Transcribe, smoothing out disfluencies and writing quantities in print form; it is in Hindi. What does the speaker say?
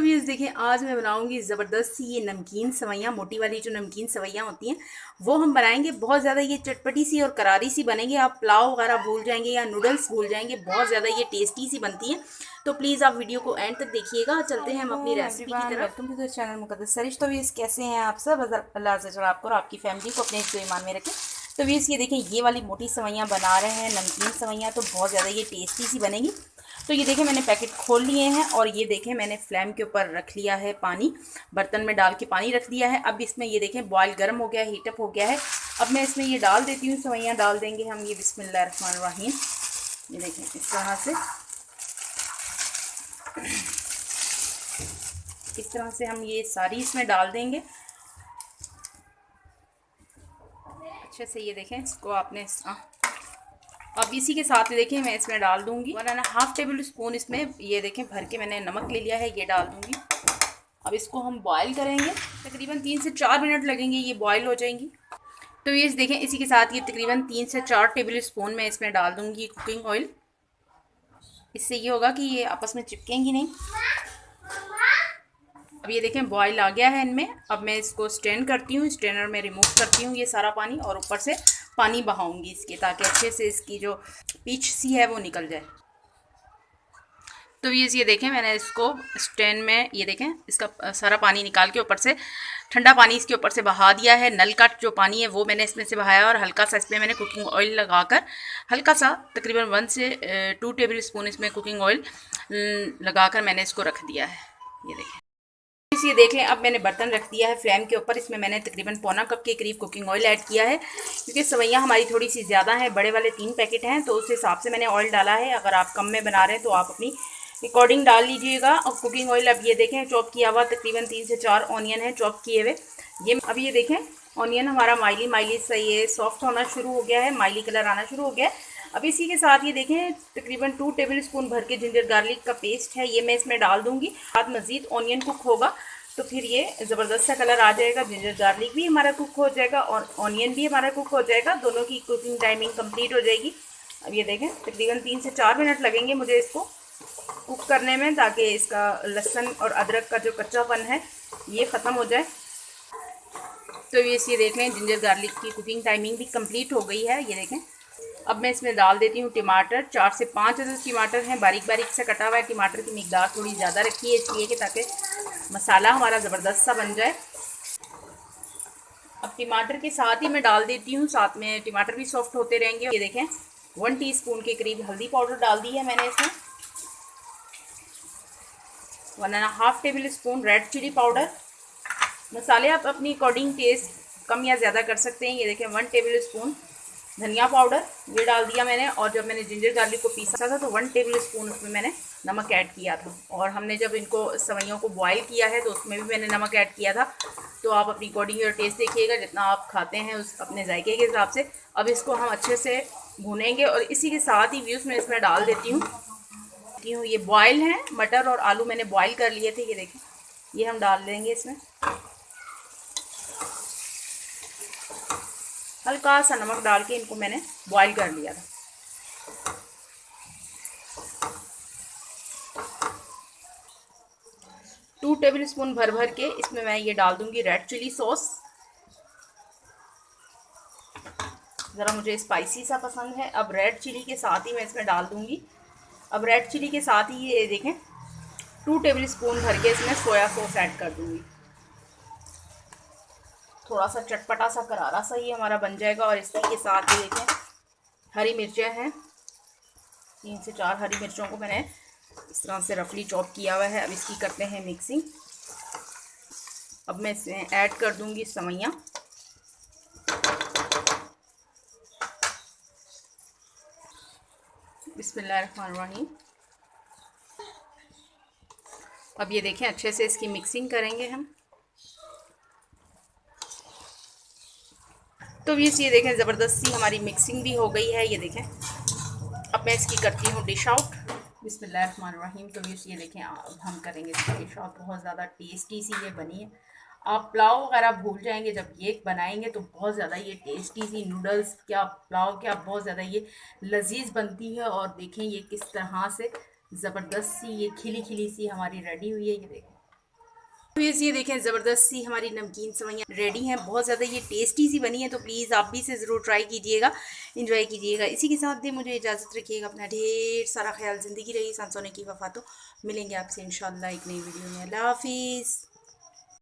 व्यूअर्स देखें, आज मैं बनाऊंगी ज़बरदस्त सी ये नमकीन सवैयाँ। मोटी वाली जो नमकीन सवैयाँ होती हैं वो हम बनाएंगे। बहुत ज़्यादा ये चटपटी सी और करारी सी बनेगी। आप पुलाव वगैरह भूल जाएंगे या नूडल्स भूल जाएंगे, बहुत ज़्यादा ये टेस्टी सी बनती हैं। तो प्लीज़ आप वीडियो को एंड तक देखिएगा। चलते हैं हम अपनी रेसिपी की तरफ। Welcome to the channel Muqaddas Sarish. तो व्यूअर्स कैसे हैं आप सब? अल्लाह से आपको और आपकी फैमिली को अपने हिस्से ईमान में रखें। तो व्यूअर्स ये देखें, ये वाली मोटी सवैयाँ बना रहे हैं, नमकीन सवैयाँ। तो बहुत ज़्यादा ये टेस्टी सी बनेगी। तो ये देखें, मैंने पैकेट खोल लिए हैं और ये देखें मैंने फ्लेम के ऊपर रख लिया है पानी, बर्तन में डाल के पानी रख दिया है। अब इसमें ये देखें बॉयल गर्म हो गया है, हीटअप हो गया है। अब मैं इसमें ये डाल देती हूँ, सवैयाँ डाल देंगे हम। ये बिस्मिल्लाहिर्रहमानिर्रहीम, ये देखें इस तरह से हम ये सारी इसमें डाल देंगे अच्छे से। ये देखें इसको आपने अब इसी के साथ देखें मैं इसमें डाल दूंगी 1.5 टेबल स्पून इसमें ये देखें भर के मैंने नमक ले लिया है, ये डाल दूंगी। अब इसको हम बॉईल करेंगे, तकरीबन 3 से 4 मिनट लगेंगे, ये बॉईल हो जाएंगी। तो ये देखें इसी के साथ ये तकरीबन 3 से 4 टेबल स्पून मैं इसमें डाल दूंगी कुकिंग ऑयल। इससे ये होगा कि ये आपस में चिपकेंगी नहीं। अब ये देखें बॉईल आ गया है इनमें। अब मैं इसको स्ट्रेन करती हूँ, स्ट्रेनर में रिमूव करती हूँ ये सारा पानी और ऊपर से पानी बहाऊंगी इसके, ताकि अच्छे से इसकी जो पीच सी है वो निकल जाए। तो ये देखें मैंने इसको स्ट्रेन में ये देखें इसका सारा पानी निकाल के ऊपर से ठंडा पानी इसके ऊपर से बहा दिया है। नल का जो पानी है वो मैंने इसमें से बहाया और हल्का सा इसमें मैंने कुकिंग ऑयल लगाकर हल्का सा तकरीबन 1 से 2 टेबल स्पून इसमें कुकिंग ऑयल लगाकर मैंने इसको रख दिया है। ये देखें, ये देख लें। अब मैंने बर्तन रख दिया है फ्लेम के ऊपर। इसमें मैंने तकरीबन पौना कप के करीब कुकिंग ऑयल ऐड किया है, क्योंकि सवैयाँ हमारी थोड़ी सी ज़्यादा हैं। बड़े वाले 3 पैकेट हैं तो उस हिसाब से मैंने ऑयल डाला है। अगर आप कम में बना रहे हैं तो आप अपनी अकॉर्डिंग डाल लीजिएगा। और कुकिंग ऑयल अब ये देखें चॉप किया हुआ तकरीबन 3 से 4 ऑनियन है चॉप किए हुए। ये अब ये देखें ऑनियन हमारा माइली सा ये सॉफ्ट होना शुरू हो गया है, माइली कलर आना शुरू हो गया है। अब इसी के साथ ये देखें तकरीबन 2 टेबल स्पून भर के जिंजर गार्लिक का पेस्ट है, ये मैं इसमें डाल दूंगी। बाद मज़ीद ऑनियन कुक होगा तो फिर ये ज़बरदस्त सा कलर आ जाएगा। जिंजर गार्लिक भी हमारा कुक हो जाएगा और ऑनियन भी हमारा कुक हो जाएगा, दोनों की कुकिंग टाइमिंग कंप्लीट हो जाएगी। अब ये देखें तकरीबन 3 से 4 मिनट लगेंगे मुझे इसको कुक करने में, ताकि इसका लहसुन और अदरक का जो कच्चापन है ये ख़त्म हो जाए। तो ये देख लें जिंजर गार्लिक की कुकिंग टाइमिंग भी कंप्लीट हो गई है। ये देखें अब मैं इसमें डाल देती हूँ टमाटर। 4 से 5 अदद टमाटर हैं, बारीक बारीक से कटा हुआ है। टमाटर की मिकदार थोड़ी ज़्यादा रखी है इसलिए कि ताकि मसाला हमारा ज़बरदस्त सा बन जाए। अब टमाटर के साथ ही मैं डाल देती हूँ, साथ में टमाटर भी सॉफ्ट होते रहेंगे। ये देखें 1 टीस्पून के करीब हल्दी पाउडर डाल दी है मैंने इसमें। 1.5 tablespoon red chilli powder. मसाले आप अपनी अकॉर्डिंग टेस्ट कम या ज़्यादा कर सकते हैं। ये देखें 1 टेबल स्पून धनिया पाउडर ये डाल दिया मैंने। और जब मैंने जिंजर गार्लिक को पीसा था तो 1 टेबल स्पून उसमें मैंने नमक ऐड किया था। और हमने जब इनको सवैयों को बॉईल किया है तो उसमें भी मैंने नमक ऐड किया था। तो आप अपनी अकॉर्डिंग और टेस्ट देखिएगा, जितना आप खाते हैं उस अपने जायके के हिसाब से। अब इसको हम अच्छे से भूनेंगे और इसी के साथ ही व्यूज़ में इसमें डाल देती हूँ ये बॉयल हैं मटर और आलू मैंने बॉयल कर लिए थे। ये देखें ये हम डाल देंगे इसमें। हल्का सा नमक डाल के इनको मैंने बॉईल कर लिया था। टू टेबल स्पून भर भर के इसमें मैं ये डाल दूंगी रेड चिली सॉस। ज़रा मुझे स्पाइसी सा पसंद है। अब रेड चिली के साथ ही मैं इसमें डाल दूंगी। अब रेड चिली के साथ ही ये देखें 2 टेबल स्पून भर के इसमें सोया सॉस ऐड कर दूंगी। थोड़ा सा चटपटा सा करारा सा ये हमारा बन जाएगा। और इसी के साथ ये देखें हरी मिर्चें हैं, 3 से 4 हरी मिर्चों को मैंने इस तरह से रफली चॉप किया हुआ है। अब इसकी करते हैं मिक्सिंग। अब मैं इसमें ऐड कर दूंगी सवैयाँ। बिस्मिल्लाहिर्रहमानिर्रहीम। अब ये देखें अच्छे से इसकी मिक्सिंग करेंगे हम। तो ये देखें ज़बरदस्त सी हमारी मिक्सिंग भी हो गई है। ये देखें अब मैं इसकी करती हूँ डिश आउट। बिस्मिल्लाहिर्रहमानिर्रहीम। तो ये देखें अब हम करेंगे इसकी डिश आउट। बहुत ज़्यादा टेस्टी सी ये बनी है। आप पुलाव वगैरह भूल जाएंगे जब ये बनाएंगे तो बहुत ज़्यादा ये टेस्टी सी नूडल्स क्या पुलाव क्या बहुत ज़्यादा ये लजीज बनती है। और देखें ये किस तरह से ज़बरदस्त सी ये खिली खिली सी हमारी रेडी हुई है। ये देखें फिर ये देखें ज़बरदस्त सी हमारी नमकीन सेवइयाँ रेडी हैं। बहुत ज़्यादा ये टेस्टी सी बनी है, तो प्लीज़ आप भी इसे ज़रूर ट्राई कीजिएगा, इंजॉय कीजिएगा। इसी के साथ दे मुझे इजाज़त रखिएगा। अपना ढेर सारा ख्याल, ज़िंदगी रही सांसों की वफ़ा। तो मिलेंगे आपसे इंशाल्लाह एक नई वीडियो में। अल्लाह हाफिज़।